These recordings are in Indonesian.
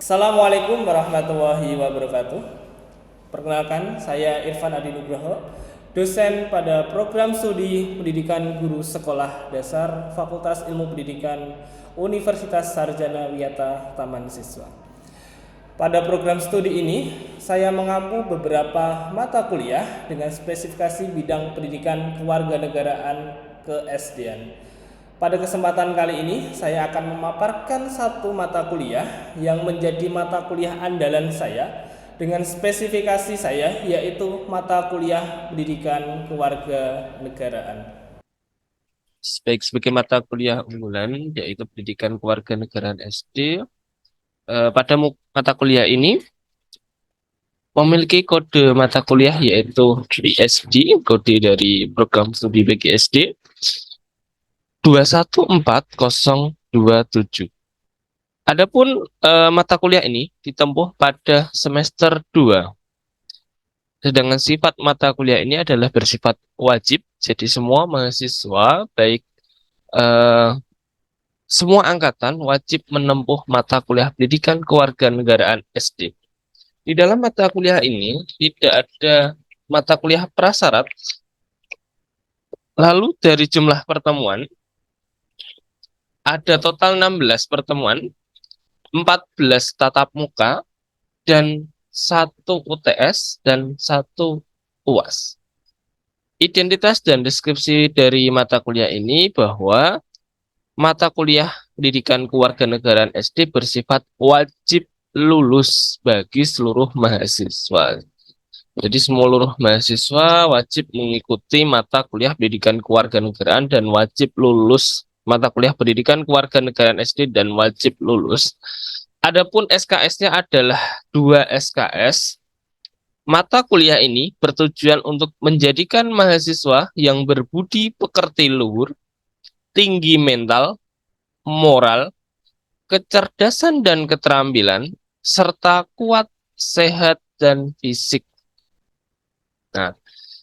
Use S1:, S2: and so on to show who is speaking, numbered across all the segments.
S1: Assalamualaikum warahmatullahi wabarakatuh. Perkenalkan, saya Irfan Adi Nugroho, dosen pada program studi Pendidikan Guru Sekolah Dasar Fakultas Ilmu Pendidikan Universitas Sarjana Wiyata Taman Siswa. Pada program studi ini, saya mengampu beberapa mata kuliah dengan spesifikasi bidang pendidikan kewarganegaraan ke-SD-an. Pada kesempatan kali ini, saya akan memaparkan satu mata kuliah yang menjadi mata kuliah andalan saya dengan spesifikasi saya, yaitu mata kuliah pendidikan kewarganegaraan.
S2: Sebagai mata kuliah unggulan yaitu pendidikan kewarganegaraan SD. Pada mata kuliah ini memiliki kode mata kuliah yaitu BSD, kode dari program studi BGSD 214027. Adapun mata kuliah ini ditempuh pada semester 2. Sedangkan sifat mata kuliah ini adalah bersifat wajib, jadi semua mahasiswa baik eh, semua angkatan wajib menempuh mata kuliah pendidikan kewarganegaraan SD. Di dalam mata kuliah ini tidak ada mata kuliah prasyarat. Lalu dari jumlah pertemuan ada total 16 pertemuan, 14 tatap muka, dan 1 UTS dan 1 UAS. Identitas dan deskripsi dari mata kuliah ini bahwa mata kuliah pendidikan kewarganegaraan SD bersifat wajib lulus bagi seluruh mahasiswa. Jadi seluruh mahasiswa wajib mengikuti mata kuliah pendidikan kewarganegaraan dan wajib lulus mata kuliah pendidikan kewarganegaraan SD dan wajib lulus. Adapun SKS-nya adalah 2 SKS. Mata kuliah ini bertujuan untuk menjadikan mahasiswa yang berbudi pekerti luhur, tinggi mental, moral, kecerdasan dan keterampilan, serta kuat, sehat, dan fisik. Nah,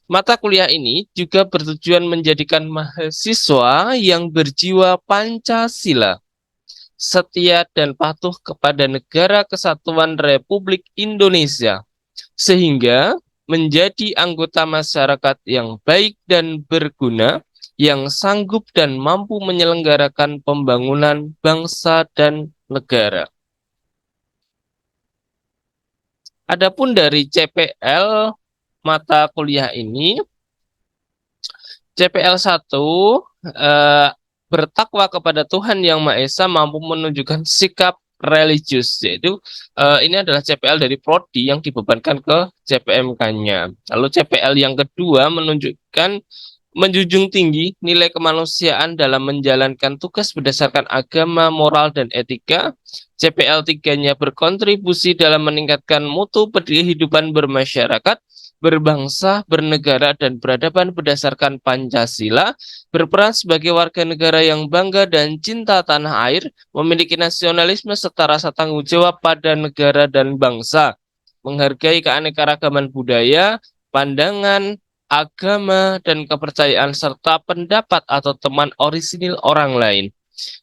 S2: mata kuliah ini juga bertujuan menjadikan mahasiswa yang berjiwa Pancasila, setia dan patuh kepada Negara Kesatuan Republik Indonesia, sehingga menjadi anggota masyarakat yang baik dan berguna, yang sanggup dan mampu menyelenggarakan pembangunan bangsa dan negara. Adapun dari CPL mata kuliah ini, CPL 1 bertakwa kepada Tuhan Yang Maha Esa mampu menunjukkan sikap religius, yaitu ini adalah CPL dari prodi yang dibebankan ke CPMK-nya. Lalu CPL yang kedua menunjukkan menjunjung tinggi nilai kemanusiaan dalam menjalankan tugas berdasarkan agama, moral, dan etika. CPL 3-nya berkontribusi dalam meningkatkan mutu kehidupan bermasyarakat, berbangsa, bernegara, dan beradaban berdasarkan Pancasila, berperan sebagai warga negara yang bangga dan cinta tanah air, memiliki nasionalisme serta rasa tanggung jawab pada negara dan bangsa, menghargai keanekaragaman budaya, pandangan, agama, dan kepercayaan, serta pendapat atau teman orisinil orang lain,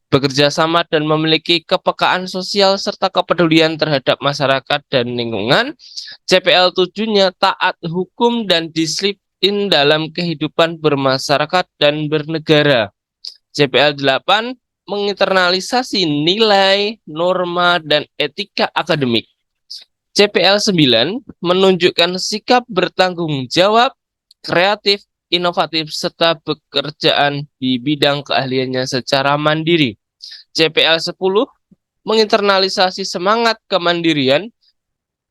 S2: bekerja sama dan memiliki kepekaan sosial serta kepedulian terhadap masyarakat dan lingkungan. CPL 7-nya taat hukum dan disiplin dalam kehidupan bermasyarakat dan bernegara. CPL 8 menginternalisasi nilai, norma, dan etika akademik. CPL 9 menunjukkan sikap bertanggung jawab, kreatif, inovatif, serta bekerjaan di bidang keahliannya secara mandiri. CPL 10 menginternalisasi semangat kemandirian,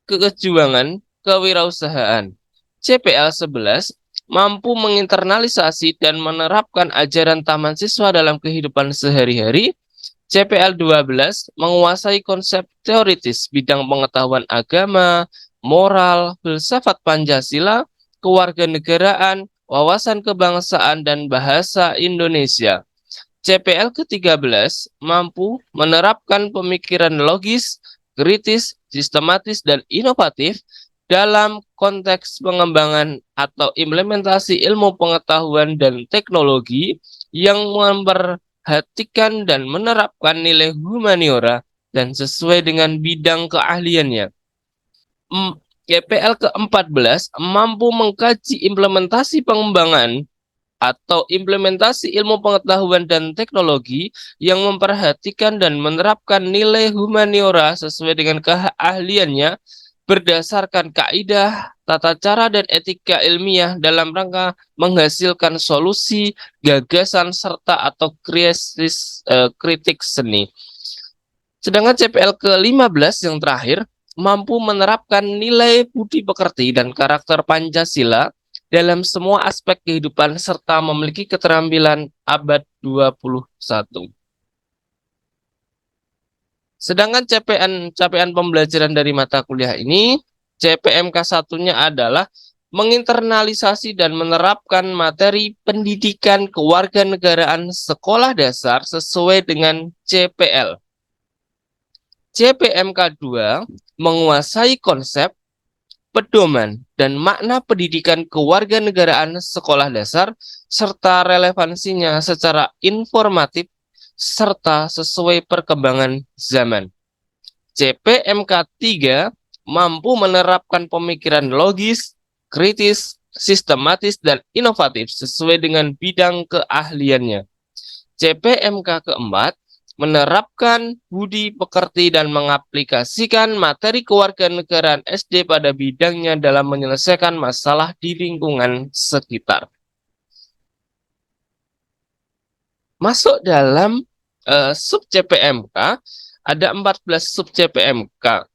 S2: kejuangan, kewirausahaan. CPL 11 mampu menginternalisasi dan menerapkan ajaran taman siswa dalam kehidupan sehari-hari. CPL 12 menguasai konsep teoritis bidang pengetahuan agama, moral, filsafat Pancasila, kewarganegaraan, wawasan kebangsaan, dan bahasa Indonesia. CPL ke-13 mampu menerapkan pemikiran logis, kritis, sistematis, dan inovatif dalam konteks pengembangan atau implementasi ilmu pengetahuan dan teknologi yang memperhatikan dan menerapkan nilai humaniora, dan sesuai dengan bidang keahliannya. YPL ke-14 mampu mengkaji implementasi pengembangan atau implementasi ilmu pengetahuan dan teknologi yang memperhatikan dan menerapkan nilai humaniora sesuai dengan keahliannya berdasarkan kaidah, tata cara, dan etika ilmiah dalam rangka menghasilkan solusi, gagasan, serta atau kritik seni. Sedangkan CPL ke-15 yang terakhir mampu menerapkan nilai budi pekerti dan karakter Pancasila dalam semua aspek kehidupan serta memiliki keterampilan abad 21. Sedangkan capaian pembelajaran dari mata kuliah ini, CPMK 1-nya adalah menginternalisasi dan menerapkan materi pendidikan kewarganegaraan sekolah dasar sesuai dengan CPL. CPMK 2 menguasai konsep, pedoman, dan makna pendidikan kewarganegaraan sekolah dasar serta relevansinya secara informatif serta sesuai perkembangan zaman. CPMK 3 mampu menerapkan pemikiran logis, kritis, sistematis, dan inovatif sesuai dengan bidang keahliannya. CPMK keempat menerapkan budi pekerti dan mengaplikasikan materi kewarganegaraan SD pada bidangnya dalam menyelesaikan masalah di lingkungan sekitar. Masuk dalam sub CPMK, ada 14 sub CPMK.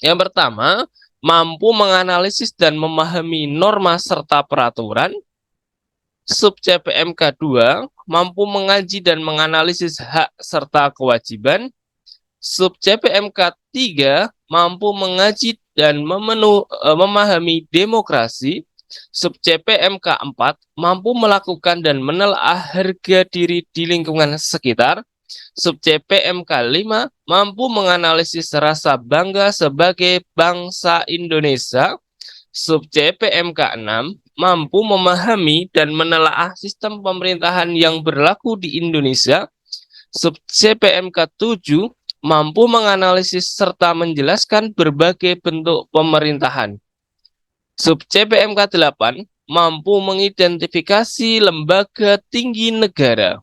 S2: Yang pertama, mampu menganalisis dan memahami norma serta peraturan. Sub CPMK 2 mampu mengaji dan menganalisis hak serta kewajiban. Sub CPMK 3 mampu mengaji dan memahami demokrasi. Sub CPMK 4 mampu melakukan dan menelaah harga diri di lingkungan sekitar. Sub CPMK 5 mampu menganalisis rasa bangga sebagai bangsa Indonesia. Sub CPMK 6 mampu memahami dan menelaah sistem pemerintahan yang berlaku di Indonesia. Sub CPMK 7 mampu menganalisis serta menjelaskan berbagai bentuk pemerintahan. Sub CPMK 8 mampu mengidentifikasi lembaga tinggi negara.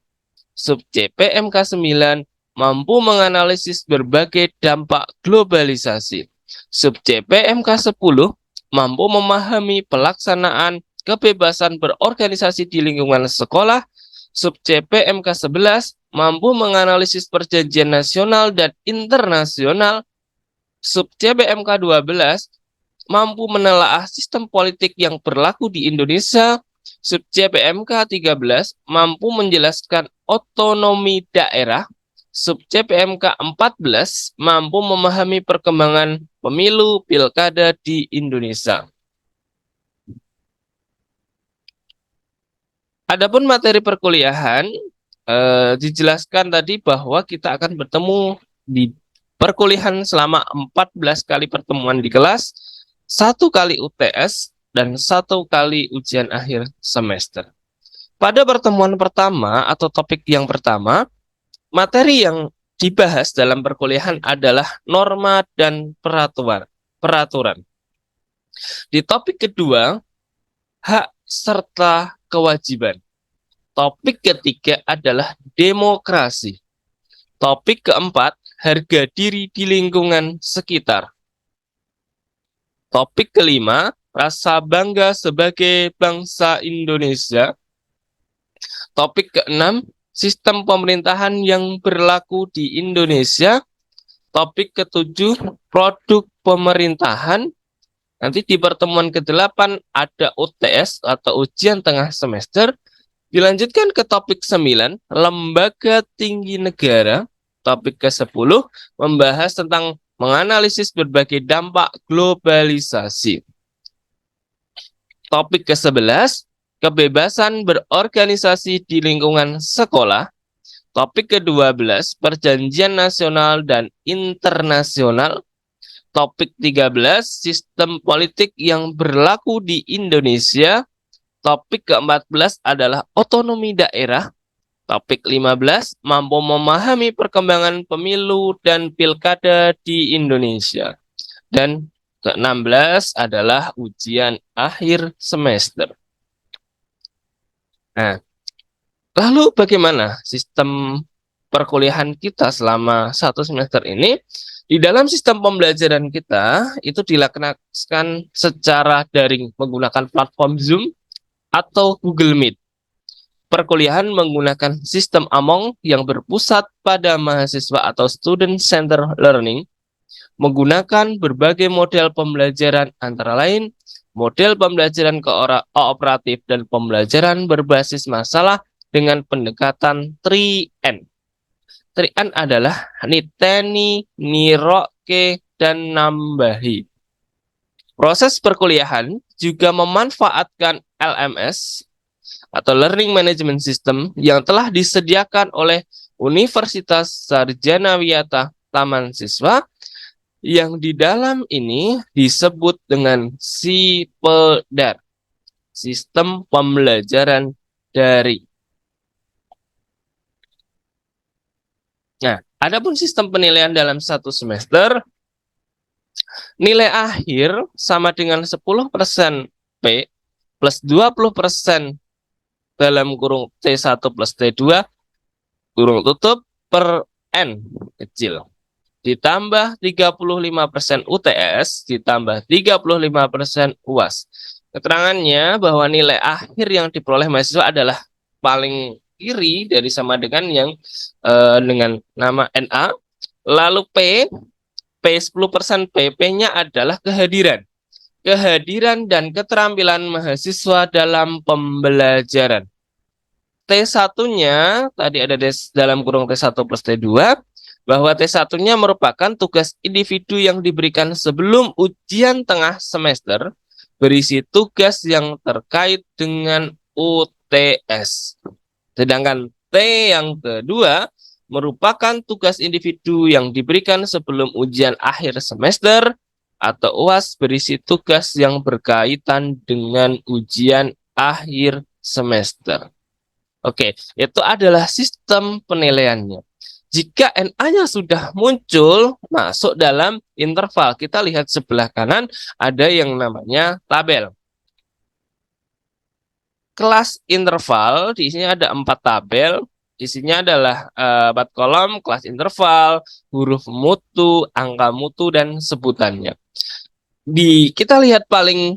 S2: Sub CPMK 9 mampu menganalisis berbagai dampak globalisasi. Sub CPMK 10 mampu memahami pelaksanaan kebebasan berorganisasi di lingkungan sekolah. Sub CPMK 11 mampu menganalisis perjanjian nasional dan internasional. Sub CPMK 12 mampu menelaah sistem politik yang berlaku di Indonesia. Sub CPMK 13 mampu menjelaskan otonomi daerah. Sub CPMK 14 mampu memahami perkembangan pemilu pilkada di Indonesia. Adapun materi perkuliahan, dijelaskan tadi bahwa kita akan bertemu di perkuliahan selama 14 kali pertemuan di kelas, 1 kali UTS, dan 1 kali ujian akhir semester. Pada pertemuan pertama atau topik yang pertama, materi yang dibahas dalam perkuliahan adalah norma dan peraturan. Di topik kedua, hak serta kewajiban. Topik ketiga adalah demokrasi. Topik keempat, harga diri di lingkungan sekitar. Topik kelima, rasa bangga sebagai bangsa Indonesia. Topik keenam, sistem pemerintahan yang berlaku di Indonesia. Topik ketujuh, produk pemerintahan. Nanti di pertemuan ke-8 ada UTS atau ujian tengah semester. Dilanjutkan ke topik 9, lembaga tinggi negara. Topik ke-10 membahas tentang menganalisis berbagai dampak globalisasi. Topik ke-11, kebebasan berorganisasi di lingkungan sekolah. Topik ke-12, perjanjian nasional dan internasional. Topik 13, sistem politik yang berlaku di Indonesia. Topik ke-14 adalah otonomi daerah. Topik 15, mampu memahami perkembangan pemilu dan pilkada di Indonesia. Dan ke-16 adalah ujian akhir semester. Nah, lalu bagaimana sistem perkuliahan kita selama 1 semester ini? Di dalam sistem pembelajaran kita itu dilaksanakan secara daring menggunakan platform Zoom atau Google Meet. Perkuliahan menggunakan sistem Among yang berpusat pada mahasiswa atau student center learning, menggunakan berbagai model pembelajaran antara lain model pembelajaran kooperatif dan pembelajaran berbasis masalah dengan pendekatan 3N. 3N adalah niteni, niroke, dan nambahi. Proses perkuliahan juga memanfaatkan LMS atau Learning Management System yang telah disediakan oleh Universitas Sarjana Wiyata Taman Siswa yang di dalam ini disebut dengan SIPEDAR, Sistem Pembelajaran Daring. Nah, adapun sistem penilaian dalam 1 semester, nilai akhir sama dengan 10% P plus 20% dalam kurung T1 plus T2 kurung tutup per N kecil. Ditambah 35% UTS, ditambah 35% UAS. Keterangannya bahwa nilai akhir yang diperoleh mahasiswa adalah paling kiri dari sama dengan yang dengan nama NA. Lalu P 10% P-nya adalah kehadiran. Kehadiran dan keterampilan mahasiswa dalam pembelajaran. T1-nya, tadi ada dalam kurung T1 plus T2, bahwa T1-nya merupakan tugas individu yang diberikan sebelum ujian tengah semester, berisi tugas yang terkait dengan UTS. Sedangkan T yang kedua merupakan tugas individu yang diberikan sebelum ujian akhir semester atau UAS berisi tugas yang berkaitan dengan ujian akhir semester. Oke, itu adalah sistem penilaiannya. Jika NA-nya sudah muncul masuk dalam interval, kita lihat sebelah kanan ada yang namanya tabel. Kelas interval, di sini ada 4 tabel, isinya adalah 4 kolom, kelas interval, huruf mutu, angka mutu, dan sebutannya. Kita lihat paling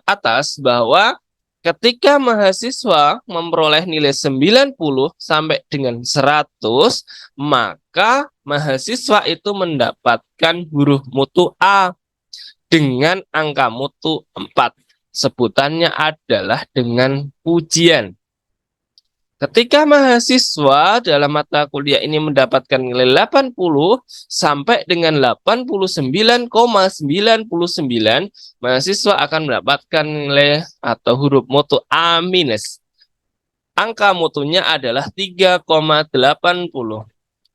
S2: atas bahwa ketika mahasiswa memperoleh nilai 90 sampai dengan 100, maka mahasiswa itu mendapatkan huruf mutu A dengan angka mutu 4. Sebutannya adalah dengan pujian. Ketika mahasiswa dalam mata kuliah ini mendapatkan nilai 80 sampai dengan 89,99, mahasiswa akan mendapatkan nilai atau huruf mutu A-. Angka mutunya adalah 3,80,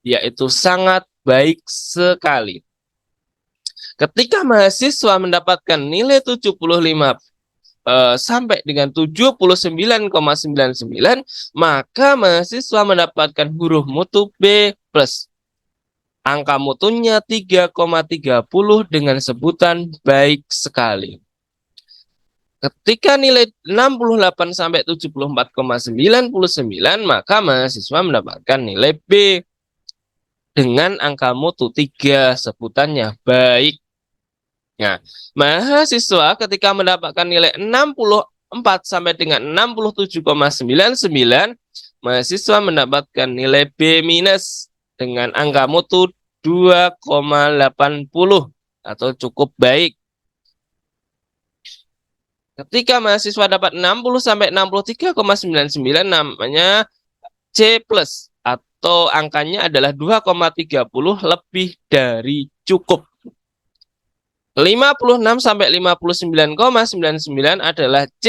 S2: yaitu sangat baik sekali. Ketika mahasiswa mendapatkan nilai 75 sampai dengan 79,99, maka mahasiswa mendapatkan huruf mutu B+. Angka mutunya 3,30 dengan sebutan baik sekali. Ketika nilai 68 sampai 74,99, maka mahasiswa mendapatkan nilai B dengan angka mutu 3, sebutannya baik. Nah, mahasiswa ketika mendapatkan nilai 64 sampai dengan 67,99, mahasiswa mendapatkan nilai B- dengan angka mutu 2,80 atau cukup baik. Ketika mahasiswa dapat 60 sampai 63,99, namanya C+ atau angkanya adalah 2,30 lebih dari cukup. 56 sampai 59,99 adalah C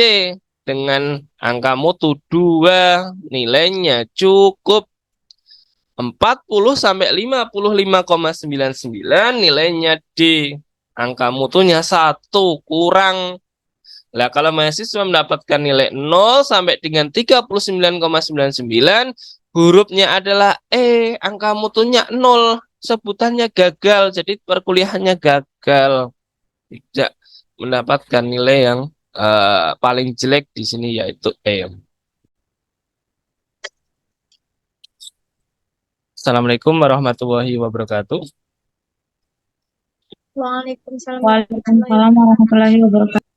S2: dengan angka mutu 2, nilainya cukup. 40 sampai 55,99 nilainya D, angka mutunya 1 kurang. Nah, kalau mahasiswa mendapatkan nilai 0 sampai dengan 39,99, hurufnya adalah angka mutunya 0, sebutannya gagal, jadi perkuliahannya gagal, tidak mendapatkan nilai yang paling jelek di sini yaitu E. Assalamualaikum warahmatullahi wabarakatuh.
S3: Waalaikumsalam
S4: Waalaikumsalam warahmatullahi wabarakatuh.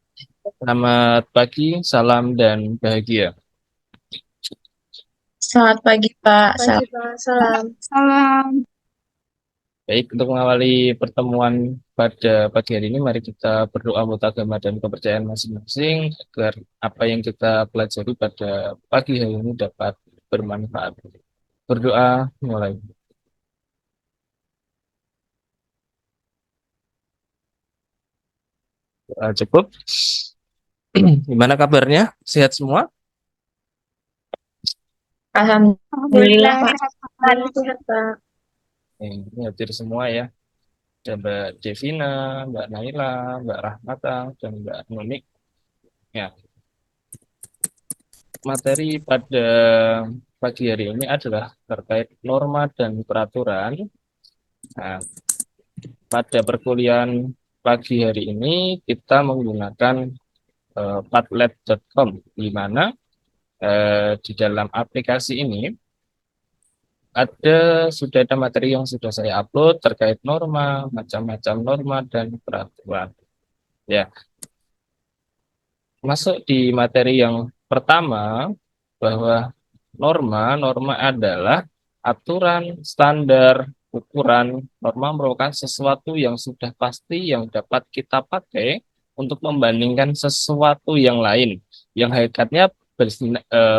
S2: Selamat pagi, salam dan bahagia.
S4: Selamat pagi, Pak.
S3: pagi, Pak. Salam.
S4: Salam.
S2: Baik, untuk mengawali pertemuan pada pagi hari ini, mari kita berdoa menurut agama dan kepercayaan masing-masing agar apa yang kita pelajari pada pagi hari ini dapat bermanfaat. Berdoa mulai. Cukup. Gimana kabarnya? Sehat semua?
S4: Alhamdulillah, Pak.
S3: Sehat, Pak.
S2: Ini hadir semua ya. Ada Mbak Devina, Mbak Naila, Mbak Rahmata, dan Mbak Nunik. Ya, materi pada pagi hari ini adalah terkait norma dan peraturan. Nah, pada perkuliahan pagi hari ini kita menggunakan padlet.com, di mana di dalam aplikasi ini sudah ada materi yang sudah saya upload terkait norma, macam-macam norma dan peraturan. Ya, masuk di materi yang pertama, bahwa norma adalah aturan, standar, ukuran. Norma merupakan sesuatu yang sudah pasti yang dapat kita pakai untuk membandingkan sesuatu yang lain, yang hakikatnya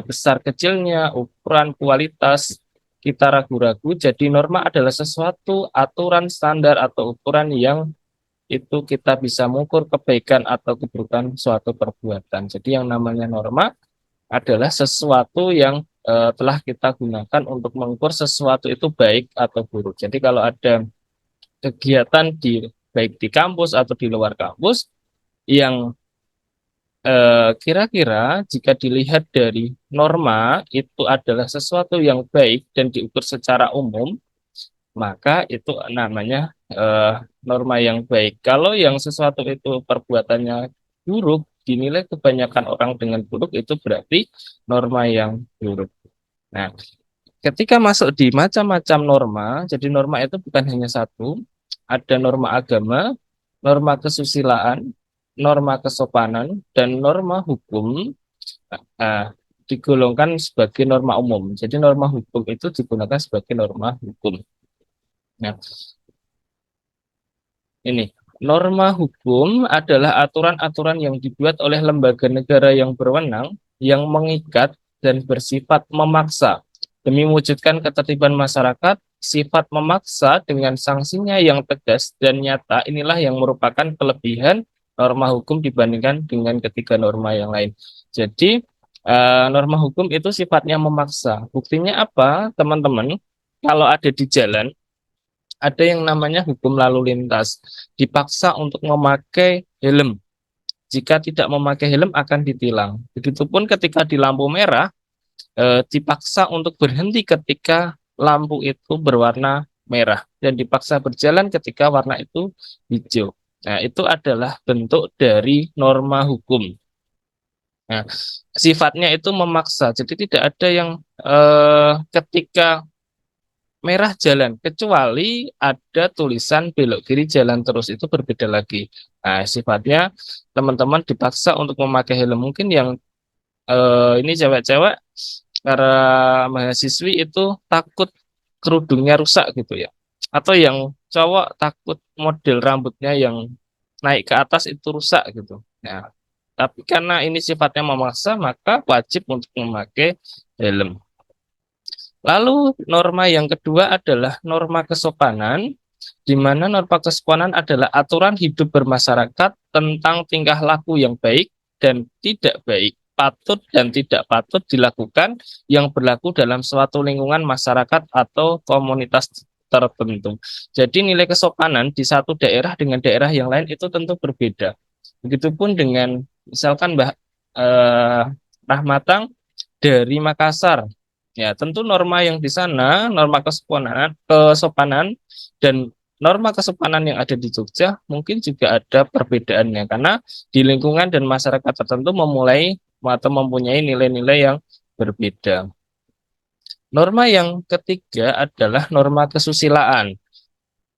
S2: besar kecilnya, ukuran, kualitas, kita ragu-ragu. Jadi norma adalah sesuatu aturan, standar, atau ukuran yang itu kita bisa mengukur kebaikan atau keburukan suatu perbuatan. Jadi yang namanya norma adalah sesuatu yang telah kita gunakan untuk mengukur sesuatu itu baik atau buruk. Jadi kalau ada kegiatan baik di kampus atau di luar kampus yang kira-kira jika dilihat dari norma itu adalah sesuatu yang baik dan diukur secara umum, maka itu namanya norma yang baik. Kalau yang sesuatu itu perbuatannya buruk, dinilai kebanyakan orang dengan buruk, itu berarti norma yang buruk. Nah, ketika masuk di macam-macam norma, jadi norma itu bukan hanya satu, ada norma agama, norma kesusilaan, norma kesopanan, dan norma hukum digolongkan sebagai norma umum. Jadi norma hukum itu digunakan sebagai norma hukum. Nah, ini norma hukum adalah aturan-aturan yang dibuat oleh lembaga negara yang berwenang, yang mengikat dan bersifat memaksa demi mewujudkan ketertiban masyarakat. Sifat memaksa dengan sanksinya yang tegas dan nyata inilah yang merupakan kelebihan norma hukum dibandingkan dengan ketiga norma yang lain. Jadi norma hukum itu sifatnya memaksa. Buktinya apa, teman-teman? Kalau ada di jalan, ada yang namanya hukum lalu lintas, dipaksa untuk memakai helm. Jika tidak memakai helm akan ditilang. Begitupun ketika di lampu merah, dipaksa untuk berhenti ketika lampu itu berwarna merah dan dipaksa berjalan ketika warna itu hijau. Nah, itu adalah bentuk dari norma hukum. Nah, sifatnya itu memaksa. Jadi tidak ada yang ketika merah jalan, kecuali ada tulisan belok kiri jalan terus, itu berbeda lagi. Nah, sifatnya teman-teman dipaksa untuk memakai helm. Mungkin yang ini cewek-cewek, para mahasiswi itu takut kerudungnya rusak gitu ya. Atau yang cowok takut model rambutnya yang naik ke atas itu rusak gitu. Nah, tapi karena ini sifatnya memaksa, maka wajib untuk memakai helm. Lalu norma yang kedua adalah norma kesopanan, di mana norma kesopanan adalah aturan hidup bermasyarakat tentang tingkah laku yang baik dan tidak baik, patut dan tidak patut dilakukan yang berlaku dalam suatu lingkungan masyarakat atau komunitas tertentu. Jadi nilai kesopanan di satu daerah dengan daerah yang lain itu tentu berbeda. Begitupun dengan Misalkan Mbak eh, Rahmatang dari Makassar. Ya, tentu norma yang di sana, norma kesopanan dan norma kesopanan yang ada di Jogja mungkin juga ada perbedaannya karena di lingkungan dan masyarakat tertentu memulai atau mempunyai nilai-nilai yang berbeda. Norma yang ketiga adalah norma kesusilaan,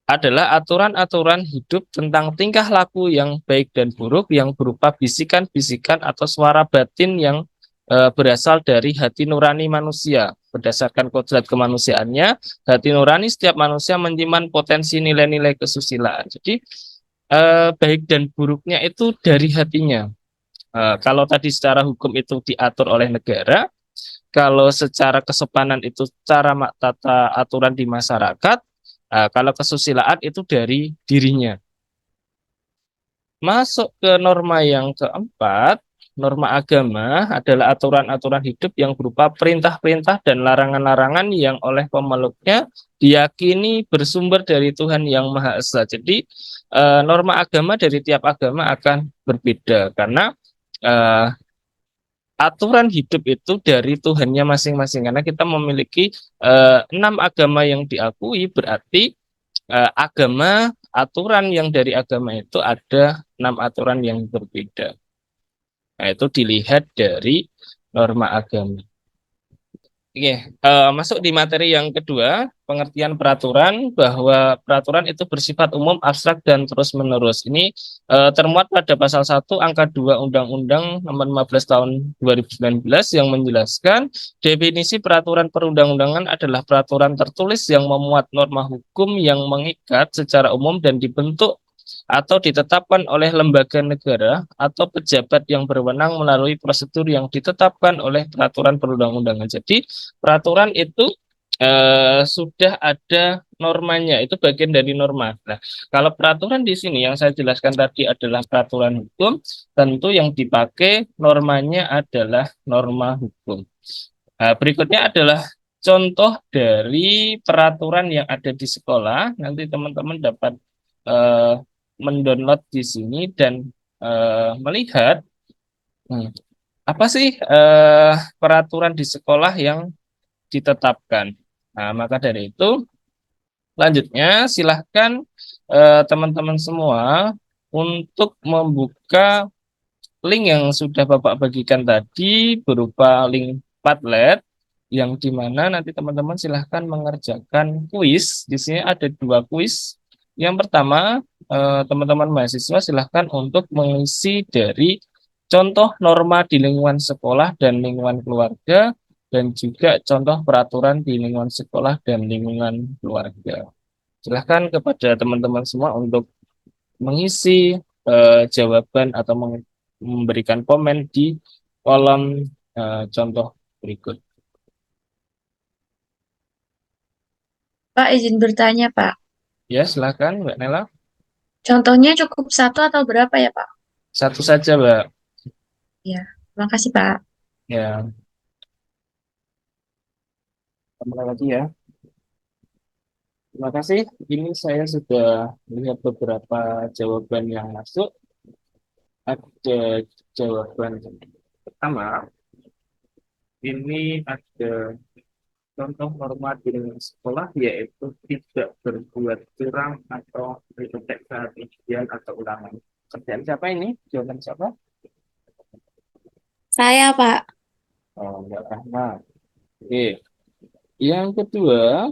S2: adalah aturan-aturan hidup tentang tingkah laku yang baik dan buruk yang berupa bisikan-bisikan atau suara batin yang berasal dari hati nurani manusia. Berdasarkan kodrat kemanusiaannya, hati nurani setiap manusia menyimpan potensi nilai-nilai kesusilaan. Jadi baik dan buruknya itu dari hatinya. Kalau tadi secara hukum itu diatur oleh negara, kalau secara kesopanan itu cara tata aturan di masyarakat, kalau kesusilaan itu dari dirinya. Masuk ke norma yang keempat, norma agama adalah aturan-aturan hidup yang berupa perintah-perintah dan larangan-larangan yang oleh pemeluknya diyakini bersumber dari Tuhan Yang Maha Esa. Jadi norma agama dari tiap agama akan berbeda karena eh, aturan hidup itu dari Tuhannya masing-masing karena kita memiliki 6 agama yang diakui berarti agama aturan yang dari agama itu ada 6 aturan yang berbeda. Nah, itu dilihat dari norma agama. Oke, masuk di materi yang kedua, pengertian peraturan bahwa peraturan itu bersifat umum, abstrak, dan terus-menerus. Ini termuat pada pasal 1 angka 2 Undang-Undang Nomor 15 Tahun 2019 yang menjelaskan definisi peraturan perundang-undangan adalah peraturan tertulis yang memuat norma hukum yang mengikat secara umum dan dibentuk atau ditetapkan oleh lembaga negara atau pejabat yang berwenang melalui prosedur yang ditetapkan oleh peraturan perundang-undangan. Jadi peraturan itu sudah ada normanya, itu bagian dari norma. Nah, kalau peraturan di sini yang saya jelaskan tadi adalah peraturan hukum, tentu yang dipakai normanya adalah norma hukum. Nah, berikutnya adalah contoh dari peraturan yang ada di sekolah. Nanti teman-teman dapat eh, mendownload di sini dan melihat hmm, apa sih peraturan di sekolah yang ditetapkan. Nah, maka dari itu, selanjutnya silahkan teman-teman semua untuk membuka link yang sudah Bapak bagikan tadi berupa link Padlet yang dimana nanti teman-teman silahkan mengerjakan kuis. Di sini ada 2 kuis. Yang pertama, teman-teman mahasiswa silahkan untuk mengisi dari contoh norma di lingkungan sekolah dan lingkungan keluarga dan juga contoh peraturan di lingkungan sekolah dan lingkungan keluarga. Silahkan kepada teman-teman semua untuk mengisi jawaban atau memberikan komen di kolom contoh berikut.
S3: Pak, izin bertanya, Pak.
S2: Ya, silakan Mbak Nela.
S3: Contohnya cukup satu atau berapa ya, Pak?
S2: Satu saja, Mbak.
S3: Ya, terima kasih, Pak.
S2: Ya, kembali lagi ya. Terima kasih. Ini saya sudah melihat beberapa jawaban yang masuk. Ada jawaban pertama. Ini ada contoh norma di lingkungan sekolah yaitu tidak berbuat curang atau berbuat kejadian atau ulangan. Kerjaan siapa ini? Jawaban siapa?
S3: Saya, Pak.
S2: Oh, Mbak Rahma. Oke. Yang kedua,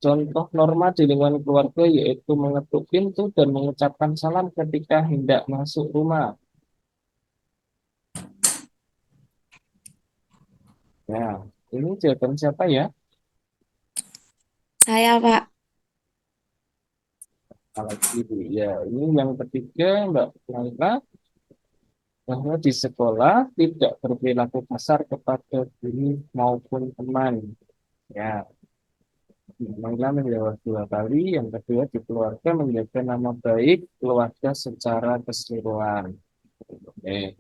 S2: contoh norma di lingkungan keluarga yaitu mengetuk pintu dan mengucapkan salam ketika hendak masuk rumah. Nah, ini jawaban siapa ya?
S3: Saya, Pak.
S2: Kalau ibu ya, ini yang ketiga Mbak Laila bahwa di sekolah tidak berperilaku kasar kepada guru maupun teman. Ya, Laila menjawab 2 kali. Yang kedua di keluarga menjaga nama baik keluarga secara keseluruhan. Oke.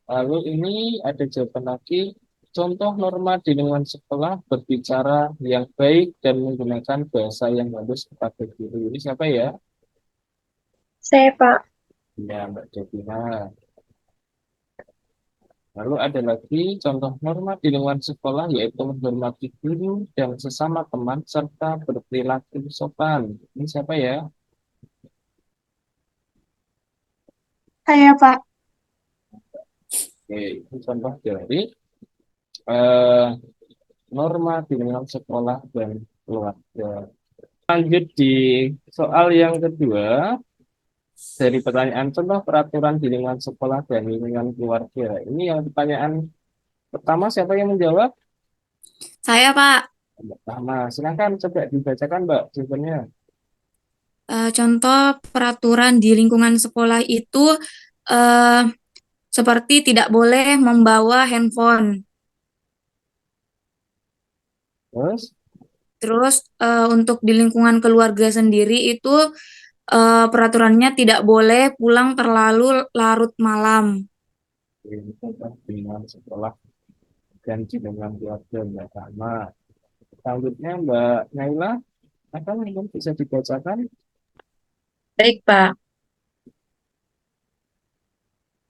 S2: Lalu ini ada jawaban lagi. Contoh norma di lingkungan sekolah berbicara yang baik dan menggunakan bahasa yang halus kepada guru. Ini siapa ya?
S3: Saya, Pak.
S2: Ya, Mbak Devina. Lalu ada lagi contoh norma di lingkungan sekolah yaitu menghormati guru dan sesama teman serta berperilaku sopan. Ini siapa ya?
S4: Saya, Pak.
S2: Oke, itu contoh dari eh, norma di lingkungan sekolah dan keluarga. Lanjut di soal yang kedua dari pertanyaan contoh peraturan di lingkungan sekolah dan lingkungan keluarga. Ini yang pertanyaan pertama siapa yang menjawab?
S3: Saya, Pak.
S2: Pertama, silakan coba dibacakan Mbak jawabannya.
S3: Contoh peraturan di lingkungan sekolah itu eh, seperti tidak boleh membawa handphone.
S2: Terus,
S3: Terus untuk di lingkungan keluarga sendiri itu peraturannya tidak boleh pulang terlalu larut malam.
S2: ini contoh di lingkungan sekolah dan di lingkungan keluarga Mbak Rahma. Selanjutnya Mbak Naila, apa mungkin bisa dibacakan?
S4: Baik, Pak.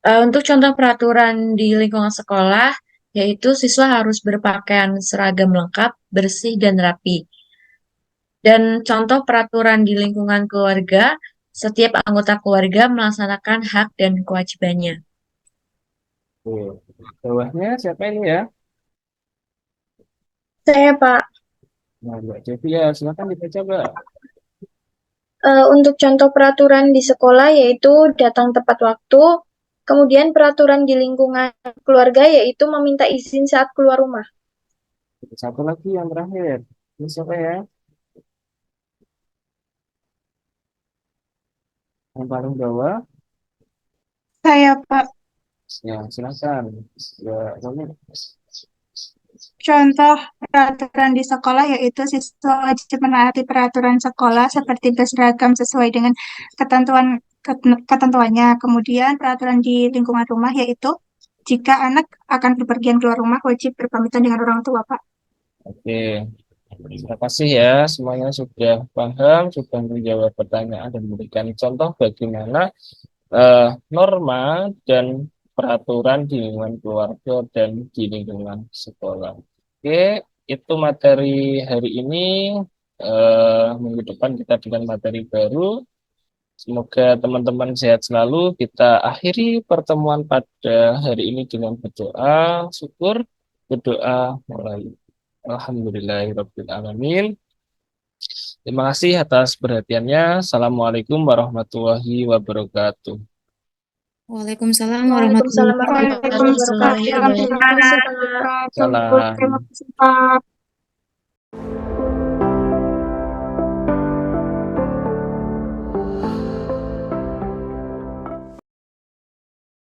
S4: Untuk contoh peraturan di lingkungan sekolah, yaitu siswa harus berpakaian seragam lengkap, bersih, dan rapi. Dan contoh peraturan di lingkungan keluarga, setiap anggota keluarga melaksanakan hak dan kewajibannya.
S2: Tuh, bawahnya siapa ini ya?
S4: Saya, Pak.
S2: Nah, Mbak Devi ya, silakan dibaca Mbak.
S4: Untuk contoh peraturan di sekolah yaitu datang tepat waktu, kemudian peraturan di lingkungan keluarga yaitu meminta izin saat keluar rumah.
S2: Satu lagi yang terakhir. Ini siapa ya? Yang paling bawah.
S4: Saya, Pak.
S2: Ya, silakan. Ya, Roni.
S4: Contoh peraturan di sekolah yaitu siswa wajib menaati peraturan sekolah seperti berseragam sesuai dengan ketentuannya. Kemudian peraturan di lingkungan rumah yaitu jika anak akan bepergian keluar rumah wajib berpamitan dengan orang tua, Pak.
S2: Oke, terima kasih ya. Semuanya sudah paham, sudah menjawab pertanyaan dan memberikan contoh bagaimana norma dan peraturan di lingkungan keluarga dan di lingkungan sekolah. Oke, itu materi hari ini. Minggu depan kita dengan materi baru. Semoga teman-teman sehat selalu. Kita akhiri pertemuan pada hari ini dengan berdoa, syukur, berdoa mulai. Alhamdulillahirabbil alamin. Terima kasih atas perhatiannya. Assalamualaikum warahmatullahi wabarakatuh.
S3: Waalaikumsalam
S4: Waalaikumsalam
S3: warahmatullahi
S4: warahmatullahi
S3: wabarakatuh.
S4: wabarakatuh. Terima kasih, Pak.
S2: Salam.
S4: Terima kasih, Pak.